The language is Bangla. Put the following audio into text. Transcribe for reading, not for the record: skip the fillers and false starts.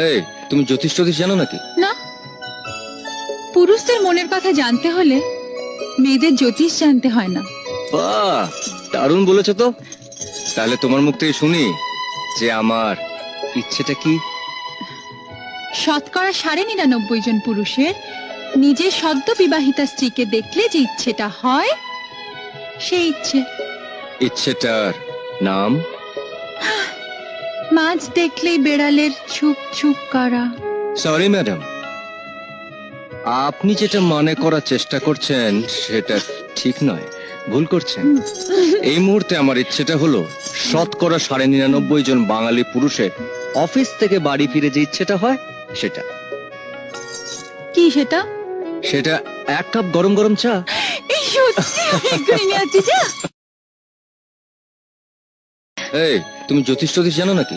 এই, তুমি জ্যোতিষ টতিষ জানো নাকি? না, পুরুষদের মনের কথা জানতে হলে মেয়েদের জ্যোতিষ জানতে হয় না। বাহ, দারুণ বলেছো তো। তাহলে তোমার মুখ থেকে শুনি যে আমার ইচ্ছেটা কি। 99.99% জন পুরুষের নিজের সদ্য বিবাহিতা স্ত্রীকে দেখলে যে ইচ্ছেটা হয় সেই ইচ্ছেটার নাম? মাছ দেখলেই বেড়ালের চুপ চুপ করা। সরি ম্যাডাম, আপনি যেটা মনে করার চেষ্টা করছেন সেটা ঠিক নয়, ভুল করছেন। এই মুহূর্তে আমার ইচ্ছেটা হলো 99.99% জন বাঙালি পুরুষের অফিস থেকে বাড়ি ফিরে যে ইচ্ছেটা হয় সেটা। কি সেটা? সেটা 1 কাপ গরম গরম চা। এই সত্যি এক্ষুনি নিয়ে আসছি চা। এই, তুমি জ্যোতিষ টতিষ জানো নাকি?